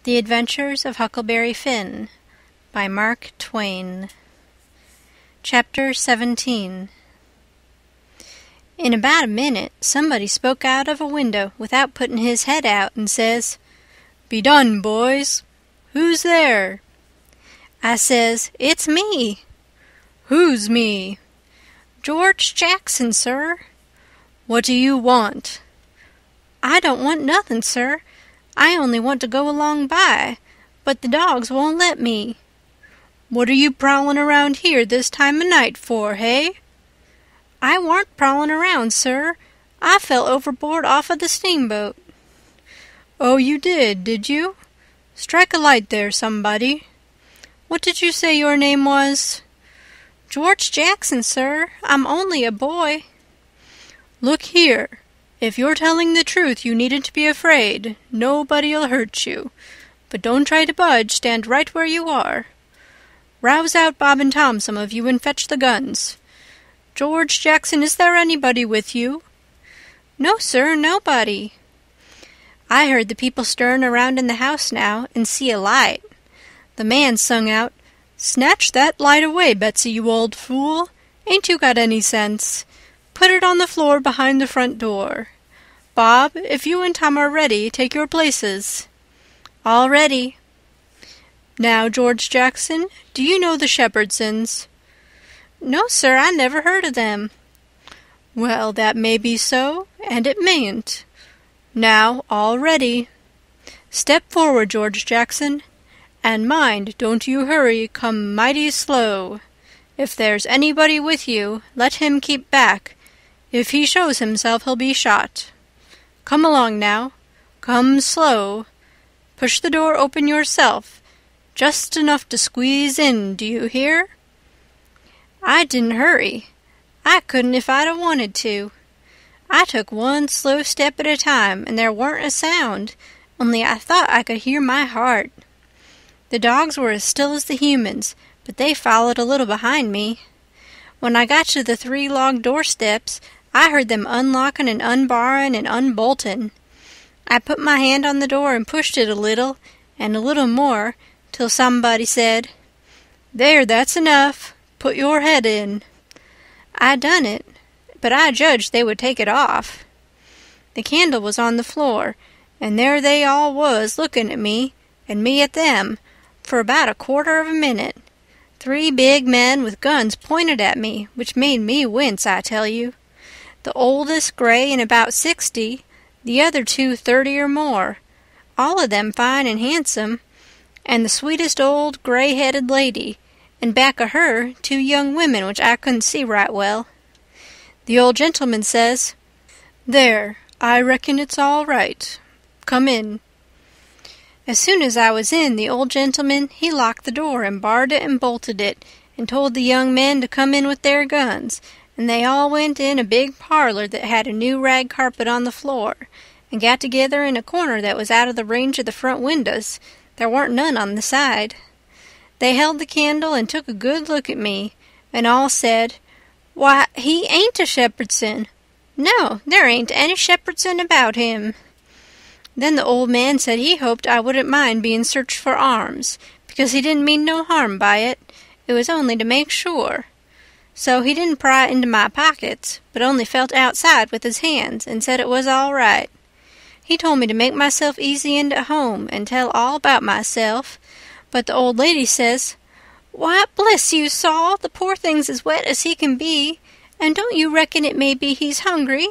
The Adventures of Huckleberry Finn by Mark Twain. Chapter 17. In about a minute somebody spoke out of a window without putting his head out and says, "Be done, boys. Who's there?" I says, "It's me." "Who's me?" "George Jackson, sir." "What do you want?" "I don't want nothing, sir. I only want to go along by, but the dogs won't let me." "What are you prowling around here this time of night for, hey?" "I warn't prowling around, sir. I fell overboard off of the steamboat." "Oh, you did you? Strike a light there, somebody. What did you say your name was?" "George Jackson, sir. I'm only a boy." "Look here. If you're telling the truth, you needn't to be afraid. Nobody'll hurt you. But don't try to budge. Stand right where you are. Rouse out Bob and Tom, some of you, and fetch the guns. George Jackson, is there anybody with you?" "No, sir, nobody." I heard the people stirring around in the house now, and see a light. The man sung out, "Snatch that light away, Betsy, you old fool. Ain't you got any sense? Put it on the floor behind the front door. Bob, if you and Tom are ready, take your places." "All ready." "Now, George Jackson, do you know the Shepherdsons?" "No, sir, I never heard of them." "Well, that may be so, and it mayn't. Now, all ready. Step forward, George Jackson. And mind, don't you hurry, come mighty slow. If there's anybody with you, let him keep back. If he shows himself, he'll be shot. Come along now. Come slow. Push the door open yourself. Just enough to squeeze in, do you hear?" I didn't hurry. I couldn't if I'd 'a' wanted to. I took one slow step at a time, and there weren't a sound, only I thought I could hear my heart. The dogs were as still as the humans, but they followed a little behind me. When I got to the 3 log doorsteps, I heard them unlocking and unbarring and unbolting. I put my hand on the door and pushed it a little more, till somebody said, "There, that's enough. Put your head in." I done it, but I judged they would take it off. The candle was on the floor, and there they all was looking at me, and me at them, for about a quarter of a minute. 3 big men with guns pointed at me, which made me wince, I tell you. The oldest gray and about 60, the other 2 30 or more, all of them fine and handsome, and the sweetest old gray-headed lady, and back of her 2 young women which I couldn't see right well. The old gentleman says, "There, I reckon it's all right. Come in." As soon as I was in, the old gentleman, he locked the door and barred it and bolted it, and told the young men to come in with their guns, and they all went in a big parlor that had a new rag carpet on the floor, and got together in a corner that was out of the range of the front windows. There weren't none on the side. They held the candle and took a good look at me, and all said, "Why, he ain't a Shepherdson. No, there ain't any Shepherdson about him." Then the old man said he hoped I wouldn't mind being searched for arms, because he didn't mean no harm by it. It was only to make sure. So he didn't pry into my pockets, but only felt outside with his hands, and said it was all right. He told me to make myself easy and at home, and tell all about myself, but the old lady says, "Why, bless you, Saul, the poor thing's as wet as he can be, and don't you reckon it may be he's hungry?"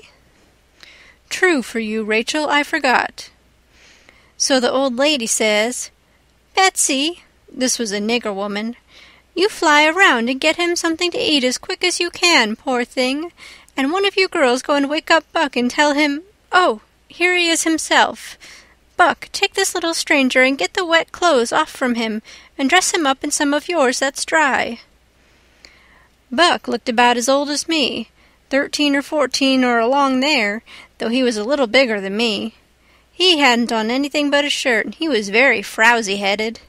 "True for you, Rachel, I forgot." So the old lady says, "Betsy," this was a nigger woman, "you fly around and get him something to eat as quick as you can, poor thing, and one of you girls go and wake up Buck and tell him, oh, here he is himself. Buck, take this little stranger and get the wet clothes off from him and dress him up in some of yours that's dry." Buck looked about as old as me, 13 or 14 or along there, though he was a little bigger than me. He hadn't on anything but a shirt, and he was very frowsy-headed.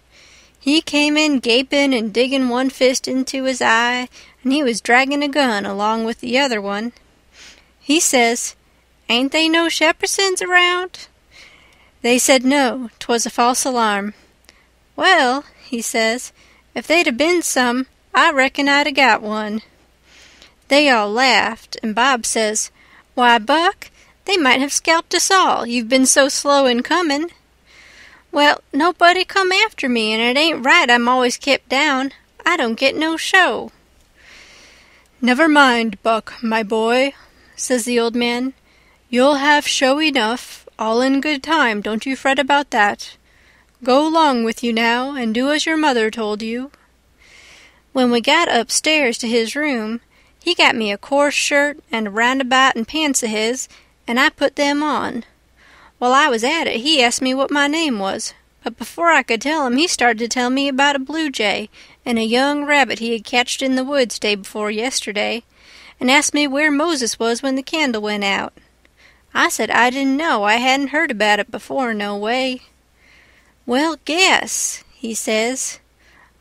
He came in gaping and digging one fist into his eye, and he was dragging a gun along with the other one. He says, "Ain't they no Shepherdsons around?" They said no, 'twas a false alarm. Well, he says, if they'd a been some, I reckon I'd a got one. They all laughed, and Bob says, Why, Buck, they might have scalped us all, you've been so slow in comin'. Well, nobody come after me, and it ain't right I'm always kept down. I don't get no show. Never mind, Buck, my boy, says the old man. You'll have show enough, all in good time, don't you fret about that. Go along with you now, and do as your mother told you. When we got upstairs to his room, he got me a coarse shirt and a roundabout and pants of his, and I put them on. While I was at it, he asked me what my name was, but before I could tell him, he started to tell me about a blue jay and a young rabbit he had catched in the woods day before yesterday, and asked me where Moses was when the candle went out. I said I didn't know, I hadn't heard about it before, no way. Well, guess, he says.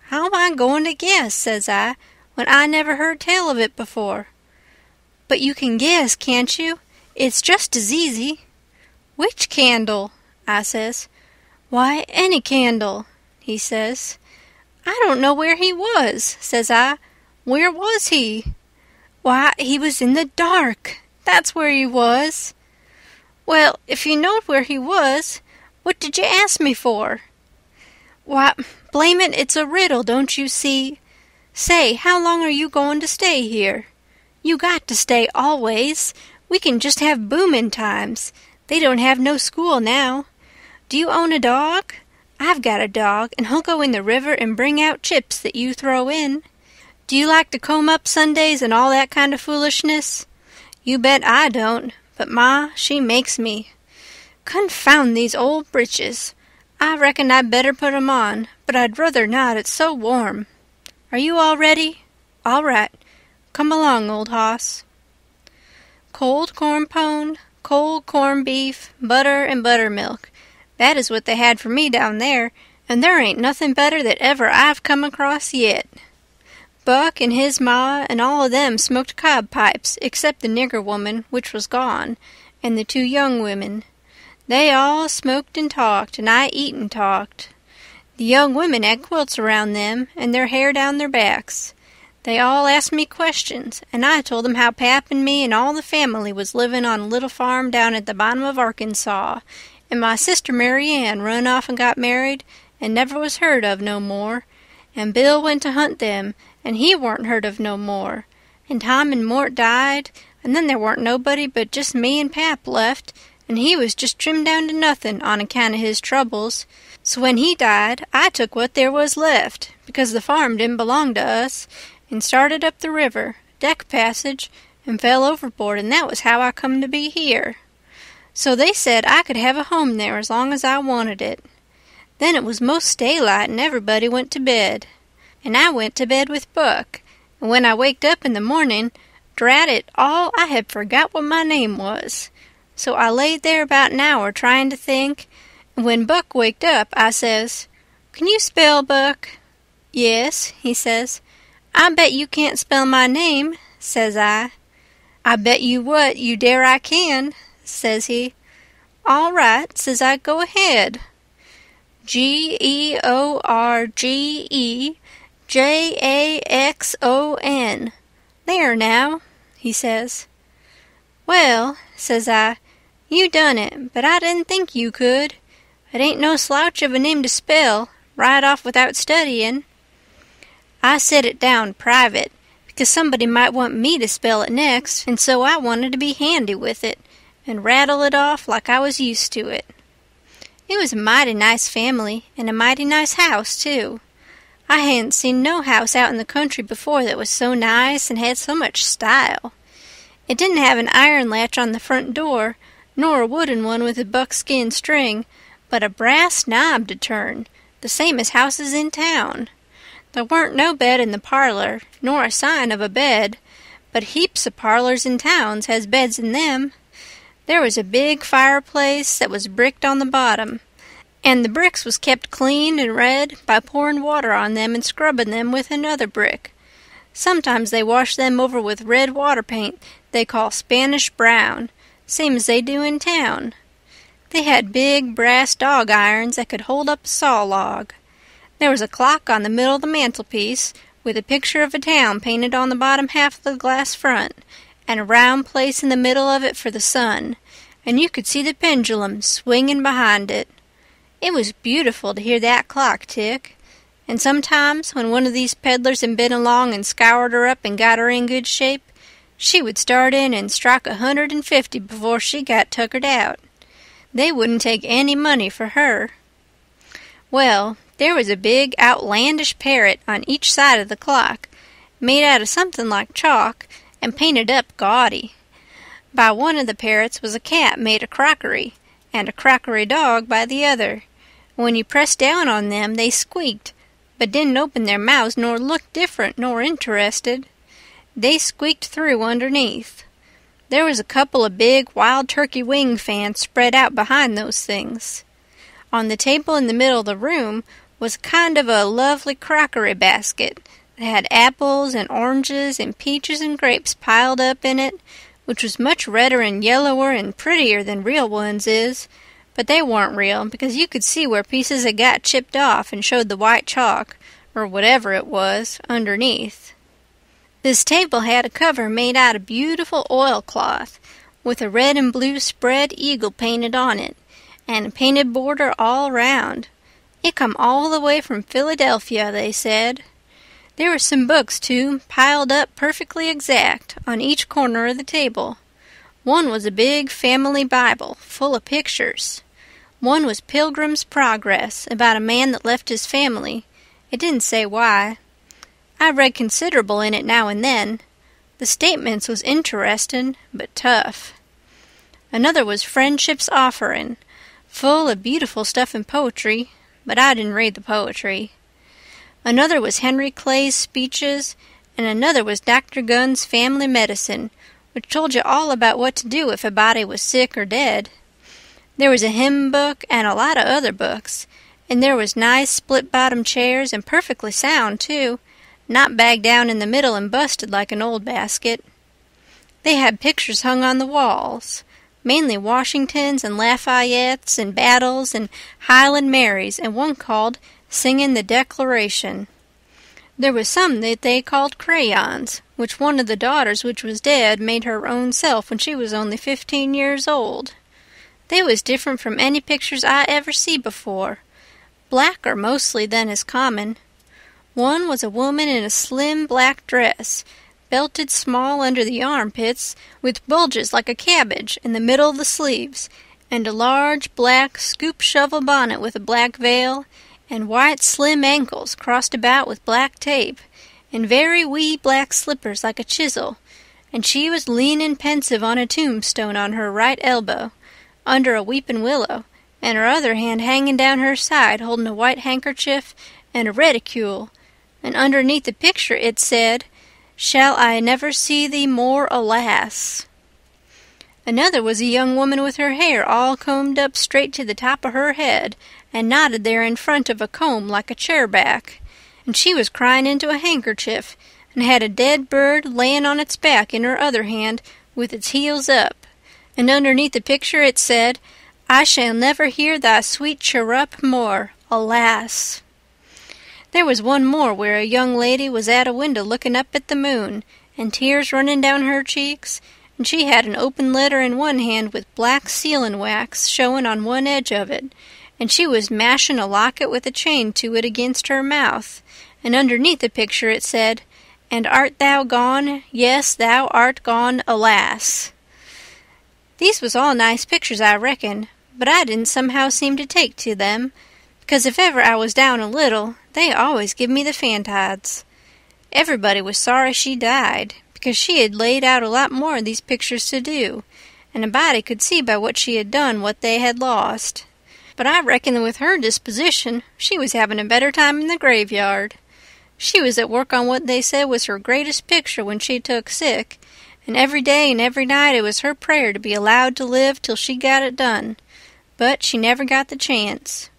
How am I going to guess, says I, when I never heard tell of it before? But you can guess, can't you? It's just as easy. Which candle? I says. Why, any candle, he says. I don't know where he was, says I. Where was he? Why, he was in the dark. That's where he was. Well, if you knowed where he was, what did you ask me for? Why, blame it, it's a riddle, don't you see? Say, how long are you going to stay here? You got to stay always. We can just have boomin' times. They don't have no school now. Do you own a dog? I've got a dog, and he'll go in the river and bring out chips that you throw in. Do you like to comb up Sundays and all that kind of foolishness? You bet I don't, but Ma, she makes me. Confound these old breeches. I reckon I'd better put 'em on, but I'd ruther not, it's so warm. Are you all ready? All right. Come along, old hoss. Cold corn pone, cold corned beef, butter and buttermilk. That is what they had for me down there, and there ain't nothing better that ever I've come across yet. Buck and his ma and all of them smoked cob pipes, except the nigger woman, which was gone, and the two young women. They all smoked and talked, and I eat and talked. The young women had quilts around them, and their hair down their backs. They all asked me questions, and I told them how Pap and me and all the family was living on a little farm down at the bottom of Arkansas, and my sister Mary Ann run off and got married and never was heard of no more, and Bill went to hunt them, and he weren't heard of no more, and Tom and Mort died, and then there weren't nobody but just me and Pap left, and he was just trimmed down to nothing on account of his troubles. So when he died, I took what there was left, because the farm didn't belong to us, and started up the river, deck passage, and fell overboard, and that was how I come to be here. So they said I could have a home there as long as I wanted it. Then it was most daylight, and everybody went to bed. And I went to bed with Buck, and when I waked up in the morning, drat it all, I had forgot what my name was. So I laid there about an hour trying to think, and when Buck waked up, I says, Can you spell, Buck? Yes, he says. I bet you can't spell my name, says I. I bet you what, you dare I can, says he. All right, says I, go ahead. Georgejackson. There now, he says. Well, says I, you done it, but I didn't think you could. It ain't no slouch of a name to spell, right off without studying. I set it down private, because somebody might want me to spell it next, and so I wanted to be handy with it, and rattle it off like I was used to it. It was a mighty nice family, and a mighty nice house, too. I hadn't seen no house out in the country before that was so nice and had so much style. It didn't have an iron latch on the front door, nor a wooden one with a buckskin string, but a brass knob to turn, the same as houses in town. There weren't no bed in the parlor, nor a sign of a bed, but heaps of parlors in towns has beds in them. There was a big fireplace that was bricked on the bottom, and the bricks was kept clean and red by pouring water on them and scrubbing them with another brick. Sometimes they wash them over with red water paint they call Spanish brown, same as they do in town. They had big brass dog irons that could hold up a saw log. There was a clock on the middle of the mantelpiece, with a picture of a town painted on the bottom half of the glass front, and a round place in the middle of it for the sun, and you could see the pendulum swinging behind it. It was beautiful to hear that clock tick, and sometimes when one of these peddlers had been along and scoured her up and got her in good shape, she would start in and strike 150 before she got tuckered out. They wouldn't take any money for her. Well, there was a big outlandish parrot on each side of the clock, made out of something like chalk and painted up gaudy. By one of the parrots was a cat made of crockery, and a crockery dog by the other. When you pressed down on them, they squeaked, but didn't open their mouths nor look different nor interested. They squeaked through underneath. There was a couple of big wild turkey wing fans spread out behind those things. On the table in the middle of the room was kind of a lovely crockery basket that had apples and oranges and peaches and grapes piled up in it, which was much redder and yellower and prettier than real ones is, but they weren't real because you could see where pieces had got chipped off and showed the white chalk, or whatever it was, underneath. This table had a cover made out of beautiful oilcloth, with a red and blue spread eagle painted on it, and a painted border all round. It come all the way from Philadelphia, they said. There were some books, too, piled up perfectly exact on each corner of the table. One was a big family Bible, full of pictures. One was Pilgrim's Progress, about a man that left his family. It didn't say why. I read considerable in it now and then. The statements was interestin', but tough. Another was Friendship's Offerin', full of beautiful stuff and poetry, but I didn't read the poetry. Another was Henry Clay's Speeches, and another was Dr. Gunn's Family Medicine, which told you all about what to do if a body was sick or dead. There was a hymn book and a lot of other books, and there was nice split-bottom chairs and perfectly sound, too, not bagged down in the middle and busted like an old basket. They had pictures hung on the walls, mainly Washingtons and Lafayettes and Battles and Highland Marys, and one called Singin' the Declaration. There was some that they called crayons, which one of the daughters which was dead made her own self when she was only 15 years old. They was different from any pictures I ever see before, blacker mostly than is common. One was a woman in a slim black dress, belted small under the armpits, with bulges like a cabbage in the middle of the sleeves, and a large black scoop-shovel bonnet with a black veil, and white slim ankles crossed about with black tape, and very wee black slippers like a chisel, and she was leanin' pensive on a tombstone on her right elbow, under a weepin' willow, and her other hand hanging down her side holding a white handkerchief and a reticule, and underneath the picture it said, "Shall I never see thee more, alas?" Another was a young woman with her hair all combed up straight to the top of her head and knotted there in front of a comb like a chair-back, and she was crying into a handkerchief and had a dead bird layin' on its back in her other hand with its heels up, and underneath the picture it said, "I shall never hear thy sweet chirrup more, alas." There was one more where a young lady was at a window looking up at the moon, and tears running down her cheeks, and she had an open letter in one hand with black sealing wax showing on one edge of it, and she was mashing a locket with a chain to it against her mouth, and underneath the picture it said, "And art thou gone? Yes, thou art gone, alas." These was all nice pictures, I reckon, but I didn't somehow seem to take to them, because if ever I was down a little, they always give me the fantides. Everybody was sorry she died, because she had laid out a lot more of these pictures to do, and a body could see by what she had done what they had lost. But I reckon that with her disposition, she was having a better time in the graveyard. She was at work on what they said was her greatest picture when she took sick, and every day and every night it was her prayer to be allowed to live till she got it done, but she never got the chance.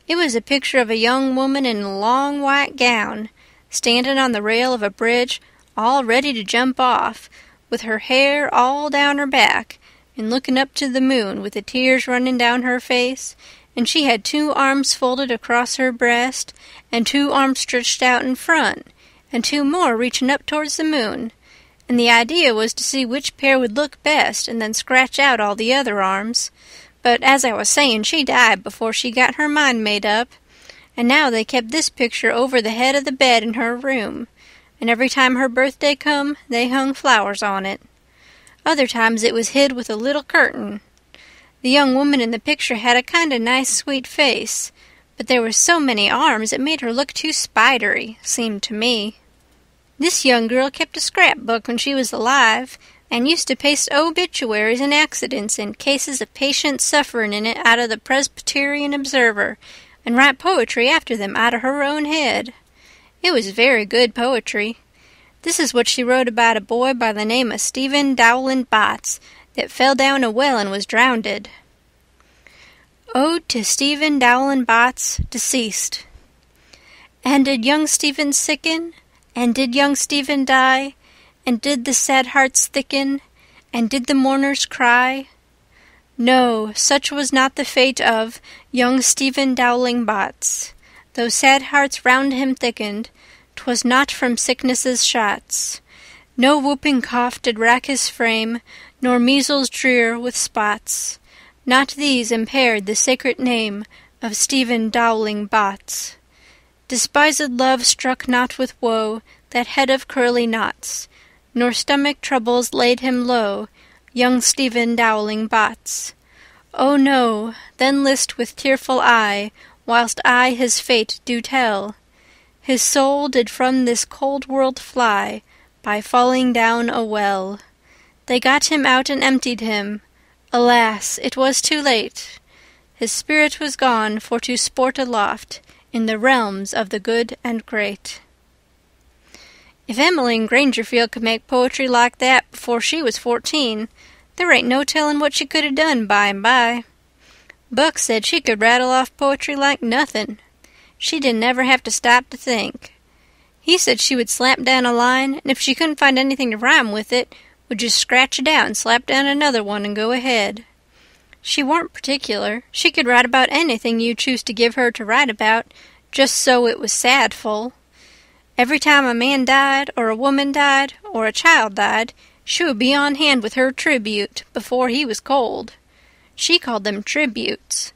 It was a picture of a young woman in a long white gown, standing on the rail of a bridge, all ready to jump off, with her hair all down her back, and looking up to the moon with the tears running down her face, and she had 2 arms folded across her breast, and 2 arms stretched out in front, and 2 more reaching up towards the moon, and the idea was to see which pair would look best and then scratch out all the other arms. But as I was saying, she died before she got her mind made up, and now they kept this picture over the head of the bed in her room, and every time her birthday come, they hung flowers on it. Other times it was hid with a little curtain. The young woman in the picture had a kind of nice sweet face, but there were so many arms it made her look too spidery, seemed to me. This young girl kept a scrapbook when she was alive, and used to paste obituaries and accidents and cases of patients suffering in it out of the Presbyterian Observer, and write poetry after them out of her own head. It was very good poetry. This is what she wrote about a boy by the name of Stephen Dowling Botts that fell down a well and was drownded. Ode to Stephen Dowling Botts, deceased. And did young Stephen sicken? And did young Stephen die? And did the sad hearts thicken? And did the mourners cry? No, such was not the fate of young Stephen Dowling Botts. Though sad hearts round him thickened, 'twas not from sickness's shots. No whooping cough did rack his frame, nor measles drear with spots. Not these impaired the sacred name of Stephen Dowling Botts. Despised love struck not with woe that head of curly knots, nor stomach troubles laid him low, young Stephen Dowling Botts. Oh no, then list with tearful eye, whilst I his fate do tell. His soul did from this cold world fly, by falling down a well. They got him out and emptied him. Alas, it was too late. His spirit was gone for to sport aloft in the realms of the good and great. If Emmeline Grangerfield could make poetry like that before she was 14, there ain't no telling what she could have done by and by. Buck said she could rattle off poetry like nothing. She didn't ever have to stop to think. He said she would slap down a line, and if she couldn't find anything to rhyme with it, would just scratch it out and slap down another one and go ahead. She weren't particular. She could write about anything you choose to give her to write about, just so it was sadful. Every time a man died, or a woman died, or a child died, she would be on hand with her tribute before he was cold. She called them tributes.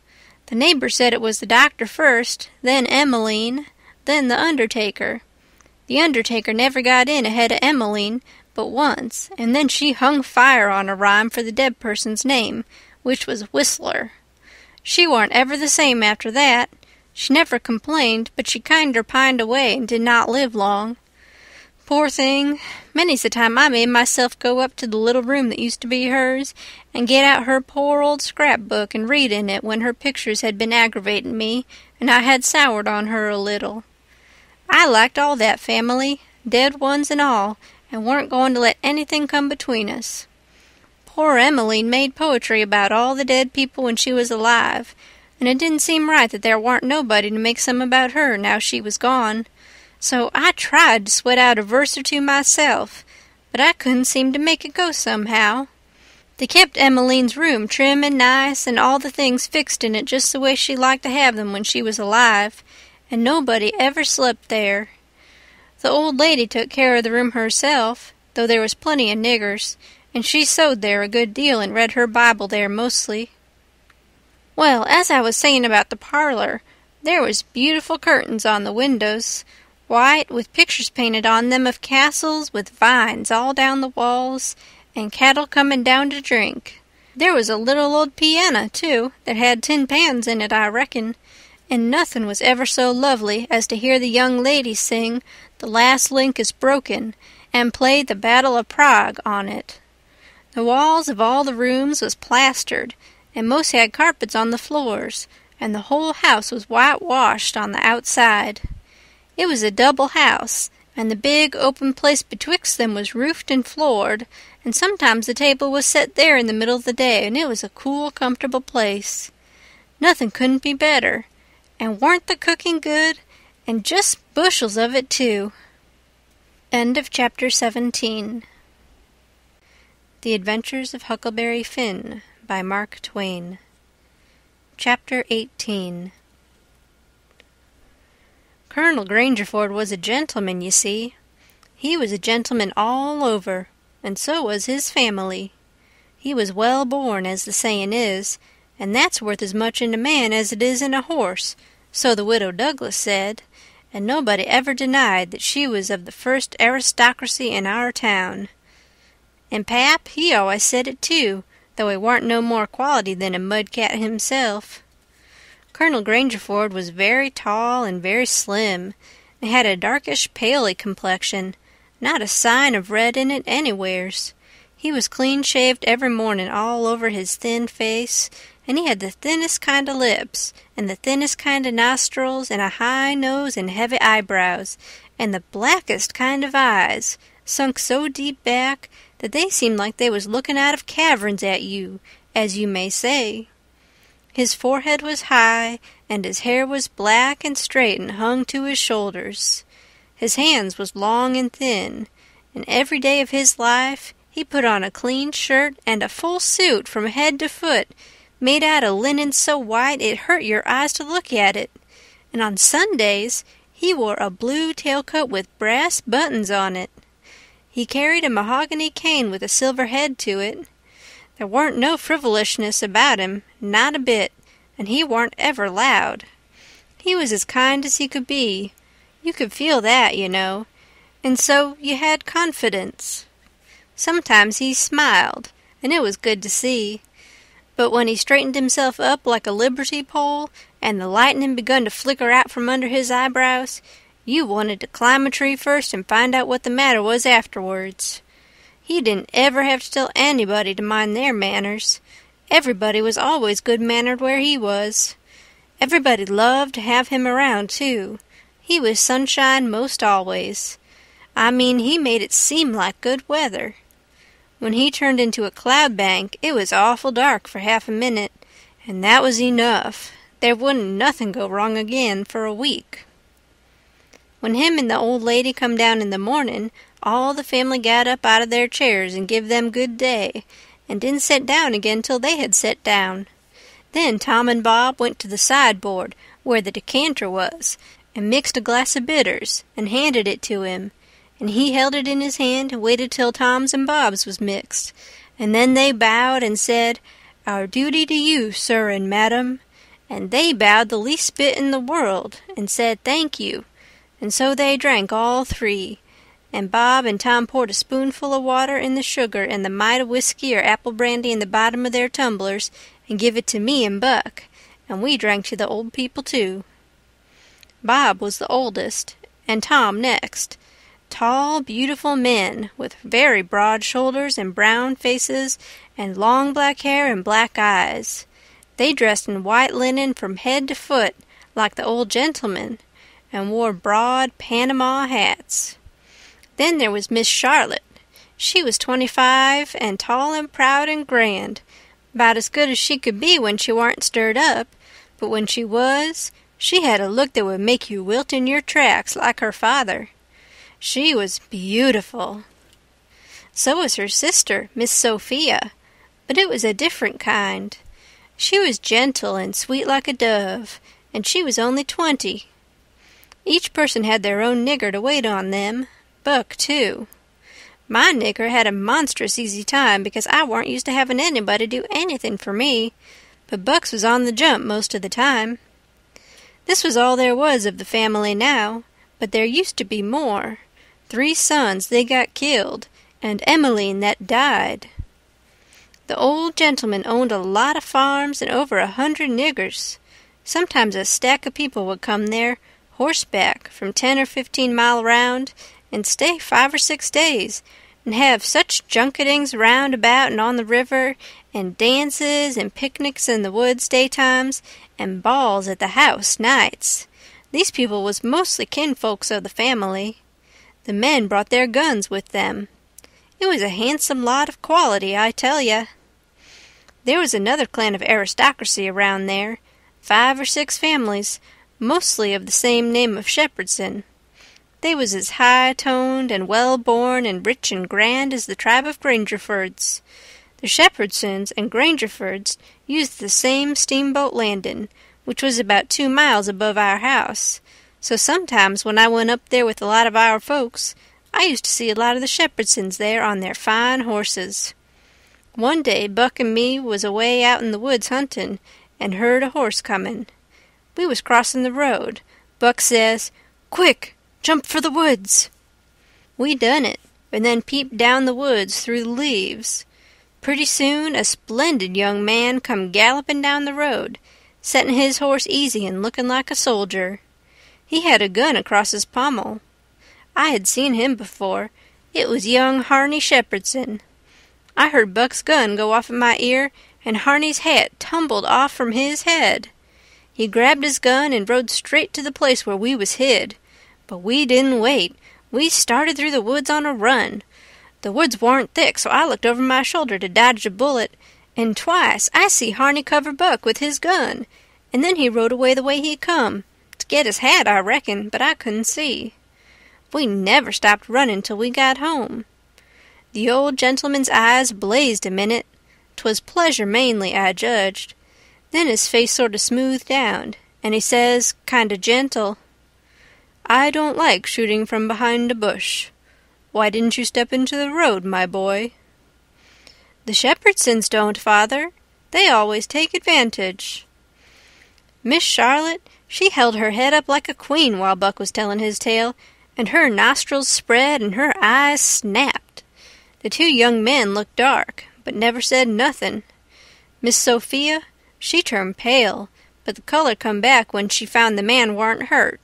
The neighbor said it was the doctor first, then Emmeline, then the undertaker. The undertaker never got in ahead of Emmeline but once, and then she hung fire on a rhyme for the dead person's name, which was Whistler. She warn't ever the same after that. She never complained, but she kinder pined away and did not live long. Poor thing, many's the time I made myself go up to the little room that used to be hers and get out her poor old scrapbook and read in it when her pictures had been aggravating me and I had soured on her a little. I liked all that family, dead ones and all, and weren't going to let anything come between us. Poor Emmeline made poetry about all the dead people when she was alive, and it didn't seem right that there warn't nobody to make some about her now she was gone. So I tried to sweat out a verse or two myself, but I couldn't seem to make it go somehow. They kept Emmeline's room trim and nice, and all the things fixed in it just the way she liked to have them when she was alive, and nobody ever slept there. The old lady took care of the room herself, though there was plenty of niggers, and she sewed there a good deal and read her Bible there mostly. Well, as I was saying about the parlor, there was beautiful curtains on the windows, white, with pictures painted on them of castles with vines all down the walls, and cattle coming down to drink. There was a little old piano, too, that had tin pans in it, I reckon, and nothing was ever so lovely as to hear the young lady sing "The Last Link is Broken" and play "The Battle of Prague" on it. The walls of all the rooms was plastered, and most had carpets on the floors, and the whole house was whitewashed on the outside. It was a double house, and the big open place betwixt them was roofed and floored, and sometimes the table was set there in the middle of the day, and it was a cool, comfortable place. Nothing couldn't be better, and weren't the cooking good, and just bushels of it, too. End of Chapter 17. The Adventures of Huckleberry Finn by Mark Twain. Chapter 18. Colonel Grangerford was a gentleman, you see. He was a gentleman all over, and so was his family. He was well born, as the sayin' is, and that's worth as much in a man as it is in a horse, so the widow Douglas said, and nobody ever denied that she was of the first aristocracy in our town. And Pap, he always said it too, though he warn't no more quality than a mudcat himself. Colonel Grangerford was very tall and very slim, and had a darkish paley complexion, not a sign of red in it anywheres. He was clean-shaved every morning all over his thin face, and he had the thinnest kind of lips, and the thinnest kind of nostrils, and a high nose and heavy eyebrows, and the blackest kind of eyes, sunk so deep back that they seemed like they was looking out of caverns at you, as you may say. His forehead was high, and his hair was black and straight and hung to his shoulders. His hands was long and thin, and every day of his life he put on a clean shirt and a full suit from head to foot, made out of linen so white it hurt your eyes to look at it, and on Sundays he wore a blue tailcoat with brass buttons on it. He carried a mahogany cane with a silver head to it. There warn't no frivolishness about him, not a bit, and he warn't ever loud. He was as kind as he could be. You could feel that, you know, and so you had confidence. Sometimes he smiled, and it was good to see. But when he straightened himself up like a liberty pole, and the lightning begun to flicker out from under his eyebrows, you wanted to climb a tree first and find out what the matter was afterwards. He didn't ever have to tell anybody to mind their manners. Everybody was always good-mannered where he was. Everybody loved to have him around, too. He was sunshine most always. I mean, he made it seem like good weather. When he turned into a cloud bank, it was awful dark for half a minute, and that was enough. There wouldn't nothing go wrong again for a week. When him and the old lady come down in the morning, all the family got up out of their chairs and give them good day, and didn't set down again till they had set down. Then Tom and Bob went to the sideboard, where the decanter was, and mixed a glass of bitters, and handed it to him, and he held it in his hand and waited till Tom's and Bob's was mixed, and then they bowed and said, "Our duty to you, sir and madam," and they bowed the least bit in the world, and said thank you, and so they drank all three, and Bob and Tom poured a spoonful of water in the sugar and the mite of whiskey or apple brandy in the bottom of their tumblers, and give it to me and Buck, and we drank to the old people too. Bob was the oldest, and Tom next. Tall, beautiful men, with very broad shoulders and brown faces, and long black hair and black eyes. They dressed in white linen from head to foot, like the old gentlemen, and wore broad Panama hats. Then there was Miss Charlotte. She was 25, and tall and proud and grand, about as good as she could be when she warn't stirred up, but when she was, she had a look that would make you wilt in your tracks like her father. She was beautiful. So was her sister, Miss Sophia, but it was a different kind. She was gentle and sweet like a dove, and she was only 20. Each person had their own nigger to wait on them, Buck, too. My nigger had a monstrous easy time because I warn't used to having anybody do anything for me, but Buck's was on the jump most of the time. This was all there was of the family now, but there used to be more. 3 sons they got killed, and Emmeline that died. The old gentleman owned a lot of farms and over 100 niggers. Sometimes a stack of people would come there, horseback, from 10 or 15 mile round, and stay 5 or 6 days, and have such junketings round about and on the river, and dances and picnics in the woods daytimes, and balls at the house nights. These people was mostly kinfolks of the family. The men brought their guns with them. It was a handsome lot of quality, I tell ya. There was another clan of aristocracy around there, 5 or 6 families, mostly of the same name of Shepherdson. They was as high-toned and well-born and rich and grand as the tribe of Grangerfords. The Shepherdsons and Grangerfords used the same steamboat landing, which was about 2 miles above our house, so sometimes when I went up there with a lot of our folks, I used to see a lot of the Shepherdsons there on their fine horses. One day Buck and me was away out in the woods hunting, and heard a horse comin'. We was crossin' the road. Buck says, "Quick, jump for the woods." We done it, and then peeped down the woods through the leaves. Pretty soon a splendid young man come gallopin' down the road, settin' his horse easy and lookin' like a soldier. He had a gun across his pommel. I had seen him before. It was young Harney Shepherdson. I heard Buck's gun go off in my ear, and Harney's hat tumbled off from his head. He grabbed his gun and rode straight to the place where we was hid. But we didn't wait. We started through the woods on a run. The woods warn't thick, so I looked over my shoulder to dodge a bullet, and twice I see Harney cover Buck with his gun, and then he rode away the way he come. To get his hat, I reckon, but I couldn't see. We never stopped running till we got home. The old gentleman's eyes blazed a minute. 'Twas pleasure mainly, I judged. Then his face sort of smoothed down, and he says, kind of gentle, "I don't like shooting from behind a bush. Why didn't you step into the road, my boy?" "The Shepherdsons don't, father. They always take advantage." Miss Charlotte, she held her head up like a queen while Buck was telling his tale, and her nostrils spread and her eyes snapped. The 2 young men looked dark, but never said nothin'. Miss Sophia, she turned pale, but the color come back when she found the man warn't hurt.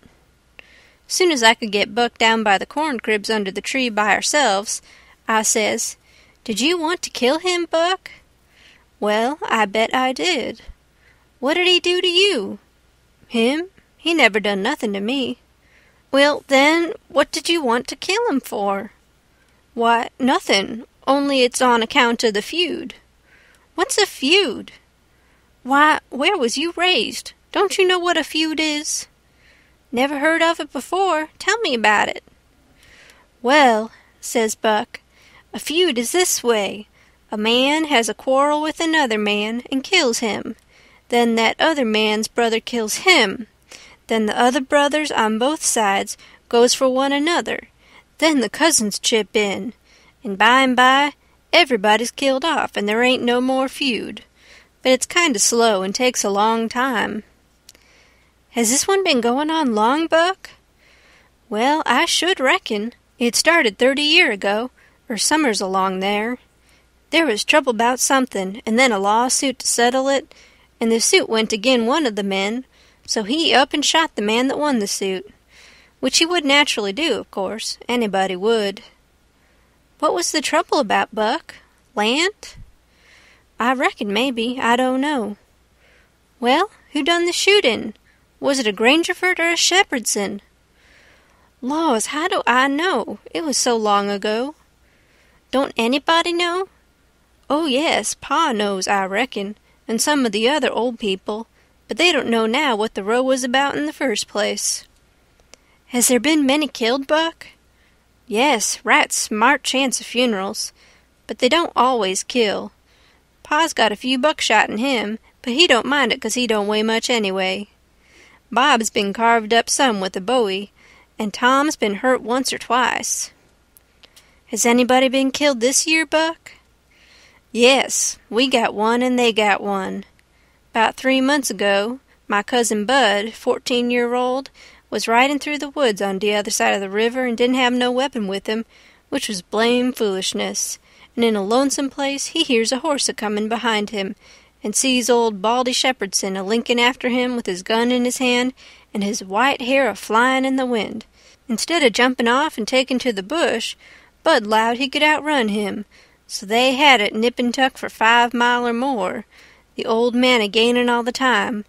Soon as I could get Buck down by the corn cribs under the tree by ourselves, I says, "Did you want to kill him, Buck?" "Well, I bet I did." "What did he do to you?" "Him? He never done nothing to me." "Well, then, what did you want to kill him for?" "Why, nothing, only it's on account of the feud." "What's a feud?" "Why, where was you raised? Don't you know what a feud is?" "Never heard of it before. Tell me about it." "Well," says Buck, "a feud is this way. A man has a quarrel with another man and kills him. Then that other man's brother kills him. Then the other brothers on both sides goes for one another. Then the cousins chip in. And by, everybody's killed off and there ain't no more feud. But it's kind of slow and takes a long time." "Has this one been going on long, Buck?" "Well, I should reckon. It started 30 year ago, or summers along there. There was trouble about something, and then a lawsuit to settle it, and the suit went agin one of the men, so he up and shot the man that won the suit. Which he would naturally do, of course. Anybody would." "What was the trouble about, Buck? Land?" "I reckon maybe. I don't know." "Well, who done the shooting? Was it a Grangerford or a Shepherdson?" "Laws, how do I know? It was so long ago." "Don't anybody know?" "Oh, yes, Pa knows, I reckon, and some of the other old people, but they don't know now what the row was about in the first place." "Has there been many killed, Buck?" "Yes, right smart chance of funerals, but they don't always kill. Pa's got a few buckshot in him, but he don't mind it 'cause he don't weigh much anyway. Bob's been carved up some with a bowie, and Tom's been hurt once or twice." "Has anybody been killed this year, Buck?" "Yes, we got one and they got one. 'Bout 3 months ago, my cousin Bud, 14-year-old, was riding through the woods on the other side of the river and didn't have no weapon with him, which was blame foolishness, and in a lonesome place he hears a horse a-comin' behind him, and sees old Baldy Shepherdson a-linkin' after him with his gun in his hand and his white hair a-flyin' in the wind. Instead of jumping off and taking to the bush, Bud 'lowed he could outrun him, so they had it nip and tuck for 5 mile or more, the old man a-gainin' all the time.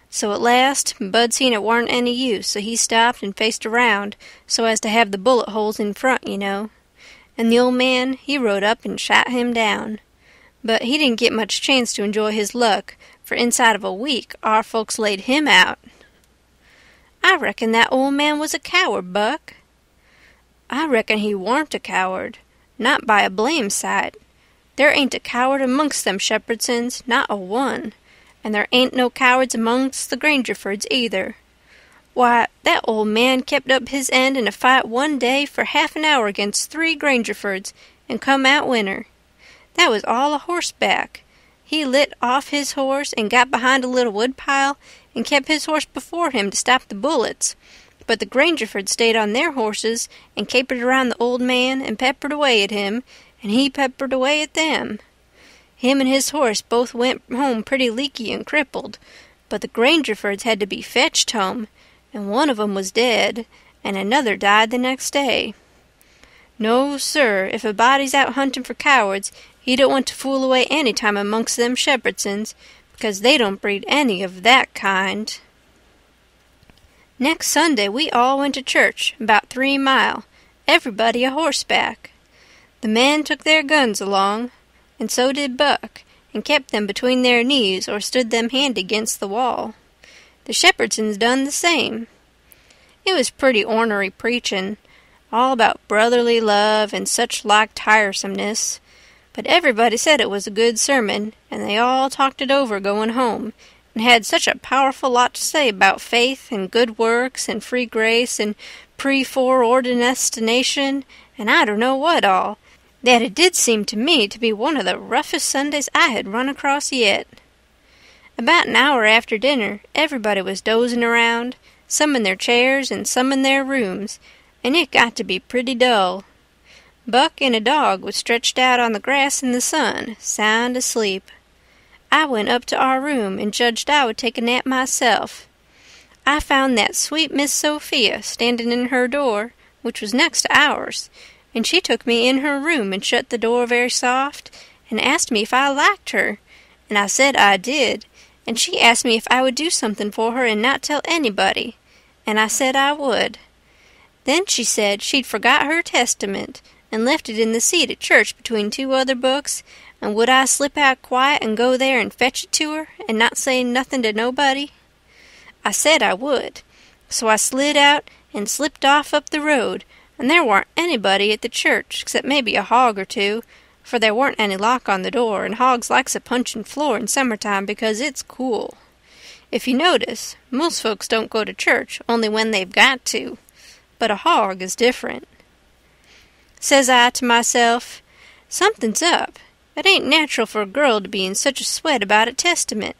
So at last Bud seen it warn't any use, so he stopped and faced around so as to have the bullet holes in front, you know. And the old man, he rode up and shot him down. But he didn't get much chance to enjoy his luck, for inside of a week our folks laid him out." "I reckon that old man was a coward, Buck." I reckon he warn't a coward, not by a blame sight. There ain't a coward amongst them Shepherdsons, not a one, and there ain't no cowards amongst the Grangerfords either. Why, that old man kept up his end in a fight one day for half an hour against 3 Grangerfords, and come out winner. That was all a horseback. He lit off his horse and got behind a little woodpile and kept his horse before him to stop the bullets, but the Grangerfords stayed on their horses and capered around the old man and peppered away at him, and he peppered away at them. Him and his horse both went home pretty leaky and crippled, but the Grangerfords had to be fetched home, and one of 'em was dead, and another died the next day. No, sir, if a body's out hunting for cowards, he don't want to fool away any time amongst them Shepherdsons, because they don't breed any of that kind. Next Sunday we all went to church, about 3 mile, everybody a horseback. The men took their guns along, and so did Buck, and kept them between their knees or stood them handy against the wall. The Shepherdsons done the same. It was pretty ornery preachin', all about brotherly love and such like tiresomeness, but everybody said it was a good sermon, and they all talked it over going home, and had such a powerful lot to say about faith and good works and free grace and pre-foreordination and I don't know what all, that it did seem to me to be one of the roughest Sundays I had run across yet. About an hour after dinner, everybody was dozing around, some in their chairs and some in their rooms, and it got to be pretty dull. Buck and a dog was stretched out on the grass in the sun, sound asleep. I went up to our room and judged I would take a nap myself. I found that sweet Miss Sophia standing in her door, which was next to ours, and she took me in her room and shut the door very soft, and asked me if I liked her, and I said I did, and she asked me if I would do something for her and not tell anybody, and I said I would. Then she said she'd forgot her Testament, and left it in the seat at church between 2 other books, and would I slip out quiet and go there and fetch it to her, and not say nothing to nobody? I said I would, so I slid out and slipped off up the road, and there warn't anybody at the church except maybe a hog or 2, for there warn't any lock on the door, and hogs likes a punchin' floor in summertime because it's cool. If you notice, most folks don't go to church only when they've got to, but a hog is different. Says I to myself, something's up. It ain't natural for a girl to be in such a sweat about a Testament.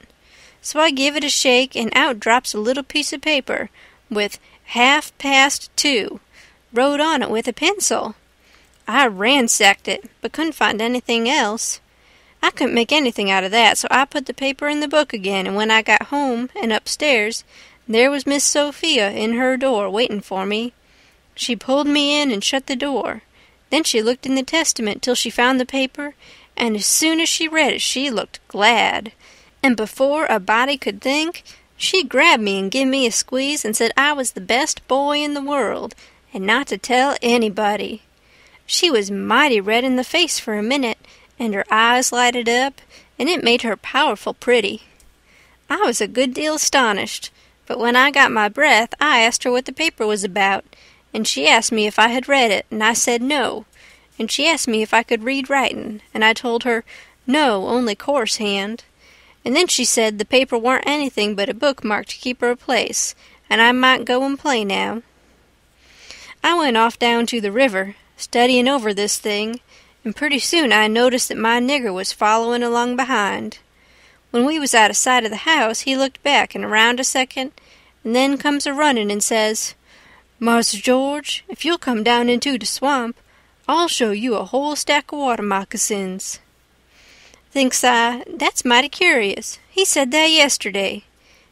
So I give it a shake, and out drops a little piece of paper with 2:30 wrote on it with a pencil. I ransacked it, but couldn't find anything else. I couldn't make anything out of that, so I put the paper in the book again, and when I got home and upstairs, there was Miss Sophia in her door waiting for me. She pulled me in and shut the door. Then she looked in the Testament till she found the paper, and as soon as she read it she looked glad. And before a body could think, she grabbed me and give me a squeeze and said I was the best boy in the world, and not to tell anybody. She was mighty red in the face for a minute, and her eyes lighted up, and it made her powerful pretty. I was a good deal astonished, but when I got my breath I asked her what the paper was about, and she asked me if I had read it, and I said no, and she asked me if I could read writin', and I told her no, only coarse hand. And then she said the paper warn't anything but a bookmark to keep her a place, and I might go and play now. I went off down to the river, studyin' over this thing, and pretty soon I noticed that my nigger was followin' along behind. When we was out of sight of the house, he looked back and around a second, and then comes a-runnin' and says, "Mars George, if you'll come down into the swamp, I'll show you a whole stack of water moccasins." Thinks I, that's mighty curious. He said that yesterday.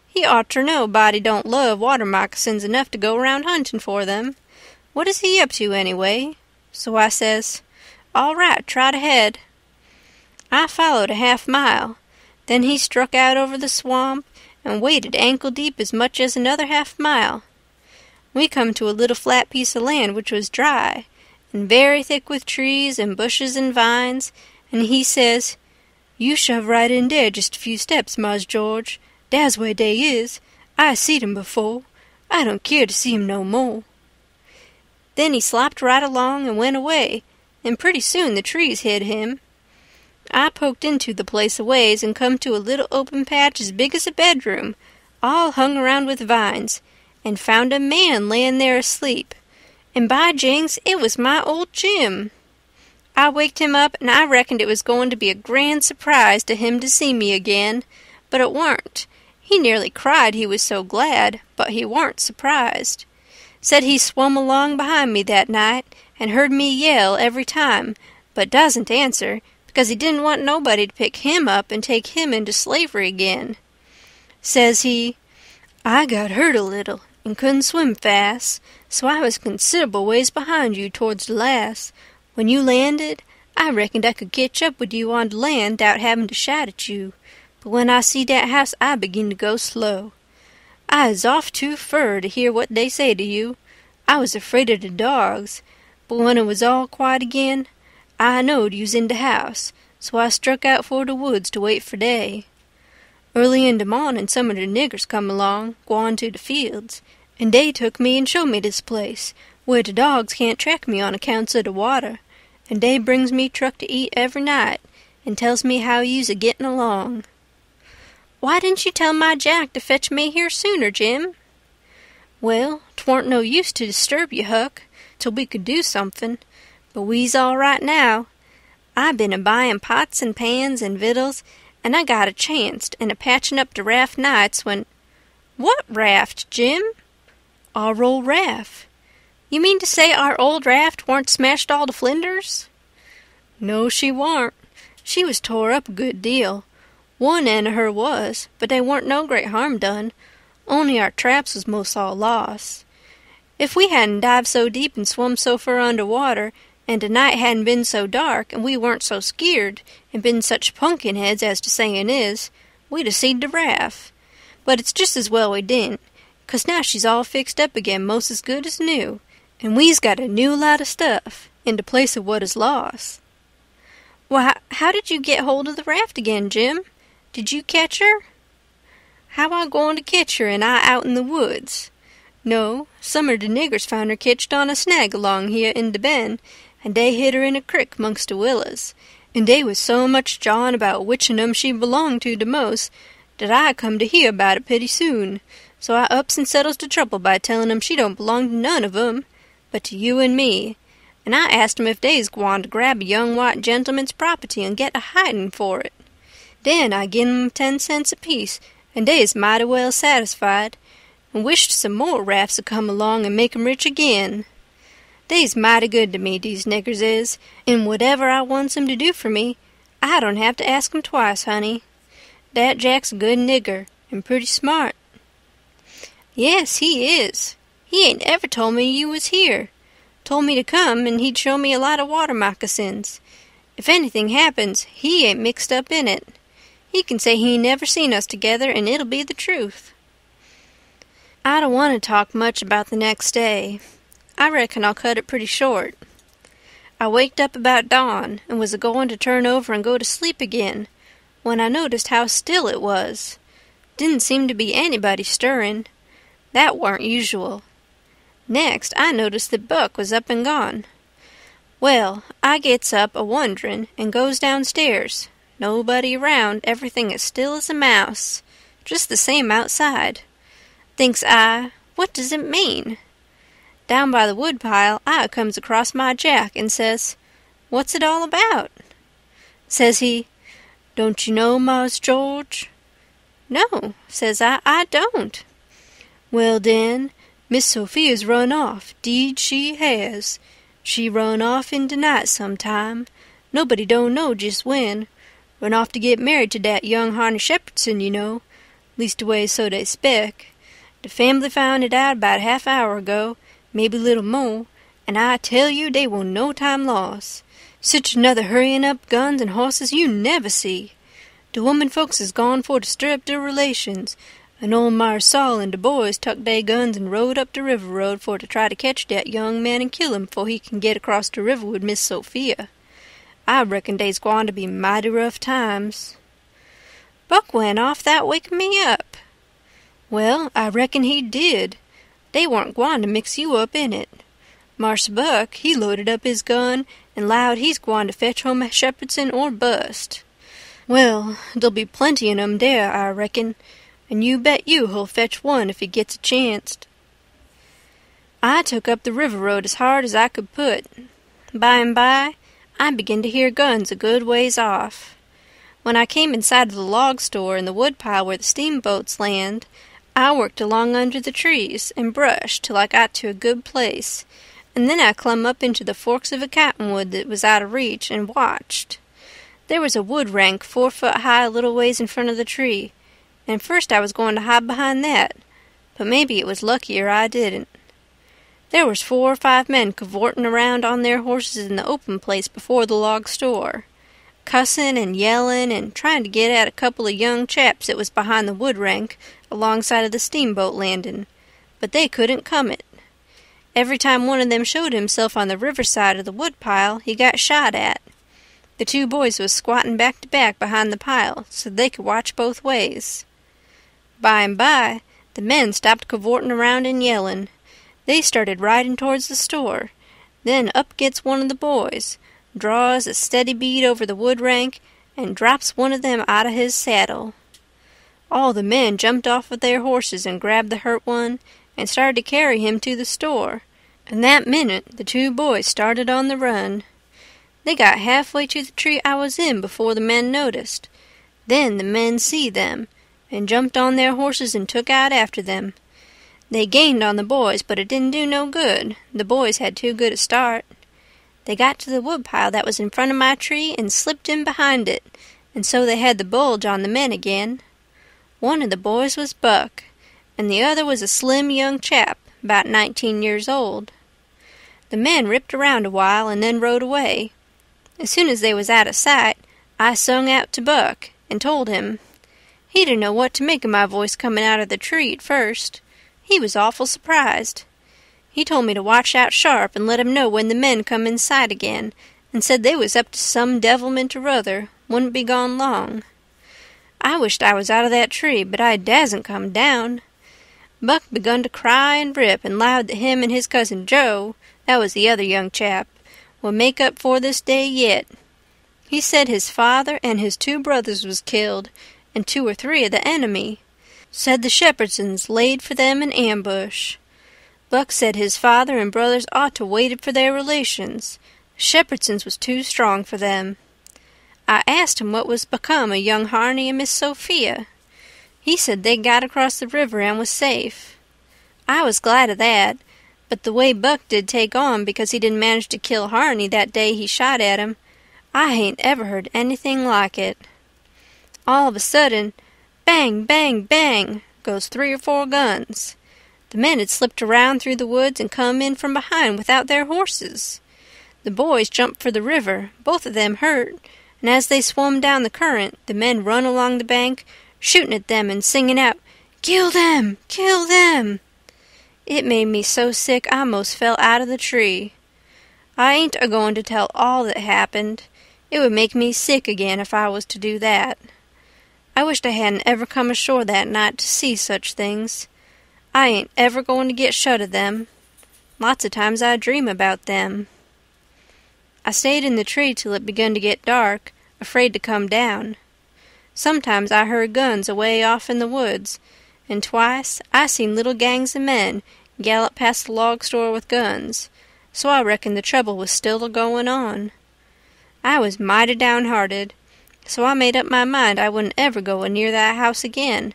He ought ter know a body don't love water moccasins enough to go round hunting for them. What is he up to, anyway? So I says, all right, trot ahead. I followed a half-mile. Then he struck out over the swamp and waded ankle-deep as much as another half-mile. We come to a little flat piece of land which was dry, and very thick with trees and bushes and vines, and he says, "You shove right in there just a few steps, Mars George. Dat's where dey is. I seed 'em before. I don't keer to see 'em no more." Then he slopped right along and went away, and pretty soon the trees hid him. I poked into the place a ways and come to a little open patch as big as a bedroom, all hung around with vines, and found a man layin' there asleep. And by jinks, it was my old Jim. I waked him up, and I reckoned it was going to be a grand surprise to him to see me again, but it warn't. He nearly cried, he was so glad, but he warn't surprised. Said he swum along behind me that night, and heard me yell every time, but doesn't answer, because he didn't want nobody to pick him up and take him into slavery again. Says he, I got hurt a little, and couldn't swim fast, so I was considerable ways behind you towards the last. When you landed, I reckoned I could ketch up with you on the land 'thout having to shout at you, but when I see that house I begin to go slow. I is off too fur to hear what they say to you. I was afraid of the dogs, but when it was all quiet again, I knowed you's in the house, so I struck out for the woods to wait for day. Early in the morning some of the niggers come along, gwine to the fields, and they took me and showed me this place, where the dogs can't track me on accounts of the water, and they brings me truck to eat every night, and tells me how you's a-getting along. Why didn't you tell my Jack to fetch me here sooner, Jim? Well, 'twarn't no use to disturb you, Huck, till we could do something, but we's all right now. I been a-buying pots and pans and victuals, and I got a chancet and a-patching up the raft nights when— What raft, Jim? Our old raft. You mean to say our old raft warn't smashed all to flinders? No, she warn't. She was tore up a good deal. One end of her was, but they warn't no great harm done, only our traps was most all lost. If we hadn't dived so deep and swum so fur under water, and the night hadn't been so dark, and we weren't so skeered, and been such pumpkin heads as the sayin' is, we'd a-seed the raft. But it's just as well we didn't, 'cause now she's all fixed up again most as good as new, and we's got a new lot of stuff, in the place of what is lost. Why, how did you get hold of the raft again, Jim? Did you catch her? How I going to catch her and I out in the woods? No, some of the niggers found her ketched on a snag along here in the bend, and they hid her in a crick mongst the willows, and they was so much jawing about which of 'em she belonged to the most, that I come to hear about it pretty soon, so I ups and settles the trouble by telling 'em she don't belong to none of 'em, but to you and me, and I asked 'em if they's gwine to grab a young white gentleman's property and get a hiding for it. Then I gin 'em 10 cents apiece, and they's mighty well satisfied, and wished some more rafts would come along and make 'em rich again. They's mighty good to me, these niggers is, and whatever I wants 'em to do for me, I don't have to ask 'em twice, honey. That Jack's a good nigger, and pretty smart. Yes, he is. He ain't ever told me you was here. Told me to come, and he'd show me a lot of water moccasins. If anything happens, he ain't mixed up in it. He can say he never seen us together, and it'll be the truth. I don't want to talk much about the next day. I reckon I'll cut it pretty short. I waked up about dawn, and was a-going to turn over and go to sleep again, when I noticed how still it was. Didn't seem to be anybody stirring. That warn't usual. Next, I noticed that Buck was up and gone. Well, I gets up a-wonderin' and goes downstairs. Nobody around, everything as still as a mouse. Just the same outside. Thinks I, what does it mean? Down by the woodpile, I comes across my Jack and says, What's it all about? Says he, Don't you know, Mars George? No, says I don't. Well, den, Miss Sophia's run off, 'deed she has. She run off in de night sometime. Nobody don't know just when. Run off to get married to dat young Harney Shepherdson, you know. Leastways so they spec. The family found it out about half-hour ago, maybe little more, and I tell you they were no time lost. Sich another hurrying up guns and horses you never see. The woman folks is gone for to stir up their relations, and old Mars Saul and the boys tuck they guns and rode up the river road for to try to catch dat young man and kill him before he can get across the river with Miss Sophia. I reckon dey's gwine to be mighty rough times. Buck went off that waking me up. Well, I reckon he did. They warn't gwine to mix you up in it. Marse Buck, he loaded up his gun and 'lowed he's gwine to fetch home Shepherdson or bust. Well, there'll be plenty in 'em there, I reckon, and you bet you he'll fetch one if he gets a chanct. I took up the river road as hard as I could put. By and by, I began to hear guns a good ways off. When I came inside of the log store in the woodpile where the steamboats land, I worked along under the trees and brush till I got to a good place, and then I clumb up into the forks of a cottonwood that was out of reach and watched. There was a wood rank 4 foot high a little ways in front of the tree, and first I was going to hide behind that, but maybe it was luckier I didn't. There was 4 or 5 men cavorting around on their horses in the open place before the log store, cussin' and yellin' and trying to get at a couple of young chaps that was behind the wood rank alongside of the steamboat landing, but they couldn't come it. Every time one of them showed himself on the riverside of the woodpile, he got shot at. The 2 boys was squatting back to back behind the pile so they could watch both ways. By and by, the men stopped cavorting around and yelling. They started riding towards the store. Then up gets one of the boys, draws a steady bead over the wood rank, and drops one of them out of his saddle. All the men jumped off of their horses and grabbed the hurt one and started to carry him to the store, and that minute the 2 boys started on the run. They got halfway to the tree I was in before the men noticed. Then the men see them, and jumped on their horses and took out after them. They gained on the boys, but it didn't do no good. The boys had too good a start. They got to the woodpile that was in front of my tree and slipped in behind it, and so they had the bulge on the men again. One of the boys was Buck, and the other was a slim young chap, about 19 years old. The men ripped around a while and then rode away. As soon as they was out of sight, I sung out to Buck and told him. He didn't know what to make of my voice coming out of the tree at first. He was awful surprised. He told me to watch out sharp and let him know when the men come in sight again, and said they was up to some devilment or other, wouldn't be gone long. I wished I was out of that tree, but I dasn't come down. Buck begun to cry and rip and 'lowed that him and his cousin Joe, that was the other young chap, would make up for this day yet. He said his father and his 2 brothers was killed, and 2 or 3 of the enemy. Said the Shepherdsons laid for them in ambush. Buck said his father and brothers ought to waited for their relations. The Shepherdsons was too strong for them. I asked him what was become of young Harney and Miss Sophia. He said they got across the river and was safe. I was glad of that, but the way Buck did take on because he didn't manage to kill Harney that day he shot at him, I hain't ever heard anything like it. All of a sudden, bang, bang, bang, goes 3 or 4 guns. The men had slipped around through the woods and come in from behind without their horses. The boys jumped for the river, both of them hurt, and as they swum down the current, the men run along the bank, shooting at them and singing out, "Kill them! Kill them!" It made me so sick I most fell out of the tree. I ain't a-going to tell all that happened. It would make me sick again if I was to do that. I wished I hadn't ever come ashore that night to see such things. I ain't ever going to get shut of them. Lots of times I dream about them. I stayed in the tree till it begun to get dark, afraid to come down. Sometimes I heard guns away off in the woods, and twice I seen little gangs of men gallop past the log store with guns, so I reckoned the trouble was still a-going on. I was mighty downhearted, so I made up my mind I wouldn't ever go near that house again,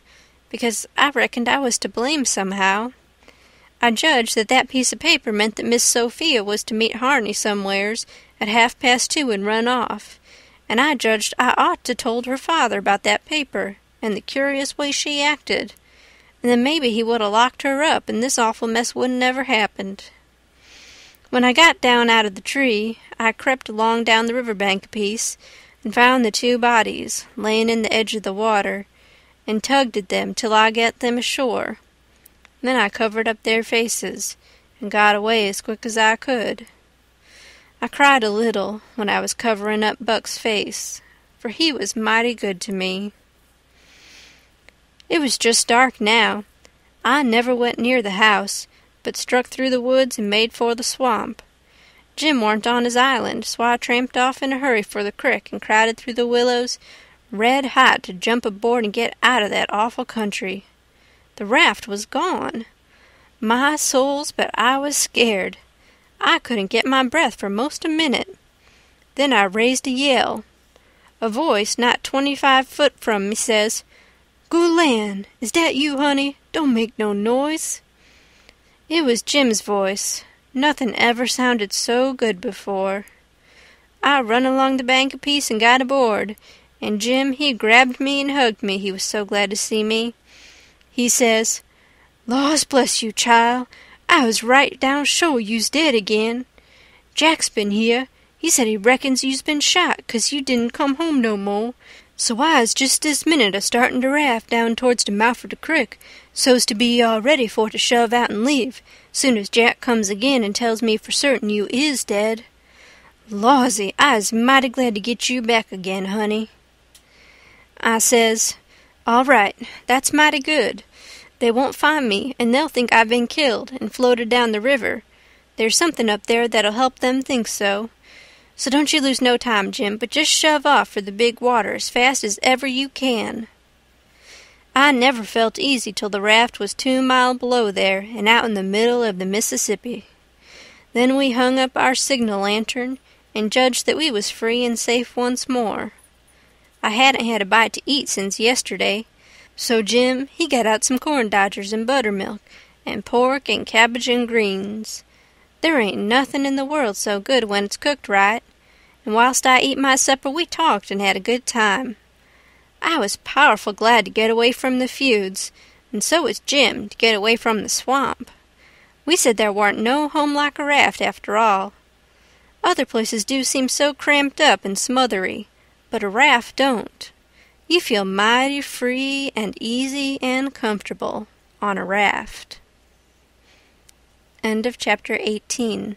because I reckoned I was to blame somehow. I judged that that piece of paper meant that Miss Sophia was to meet Harney somewheres at 2:30 and run off, and I judged I ought to told her father about that paper and the curious way she acted, and then maybe he would 'a' locked her up and this awful mess wouldn't ever happened. When I got down out of the tree, I crept along down the river bank a piece and found the 2 bodies laying in the edge of the water, and tugged at them till I got them ashore. Then I covered up their faces and got away as quick as I could. I cried a little when I was covering up Buck's face, for he was mighty good to me. It was just dark now. I never went near the house, but struck through the woods and made for the swamp. Jim warn't on his island, so I tramped off in a hurry for the crick and crowded through the willows, red hot to jump aboard and get out of that awful country. The raft was gone. My souls, but I was scared. I couldn't get my breath for most a minute. Then I raised a yell. A voice not 25 foot from me says, "Good land, is that you, honey? Don't make no noise." It was Jim's voice. Nothing ever sounded so good before. I run along the bank a piece and got aboard, and Jim, he grabbed me and hugged me, he was so glad to see me. He says, "Laws bless you, child. I was right down sure you's dead again. Jack's been here. He said he reckons you's been shot 'cause you didn't come home no more. So I was just this minute a-starting to raft down towards the mouth of the crick, so's to be all ready for to shove out and leave, soon as Jack comes again and tells me for certain you is dead. Lawsy, I is mighty glad to get you back again, honey." I says, "All right, that's mighty good. They won't find me, and they'll think I've been killed and floated down the river. There's something up there that'll help them think so. So don't you lose no time, Jim, but just shove off for the big water as fast as ever you can." I never felt easy till the raft was 2 mile below there and out in the middle of the Mississippi. Then we hung up our signal lantern and judged that we was free and safe once more. I hadn't had a bite to eat since yesterday, so Jim, he got out some corn dodgers and buttermilk and pork and cabbage and greens. There ain't nothing in the world so good when it's cooked right, and whilst I eat my supper we talked and had a good time. I was powerful glad to get away from the feuds, and so was Jim to get away from the swamp. We said there warn't no home like a raft after all. Other places do seem so cramped up and smothery, but a raft don't. You feel mighty free and easy and comfortable on a raft. End of Chapter 18.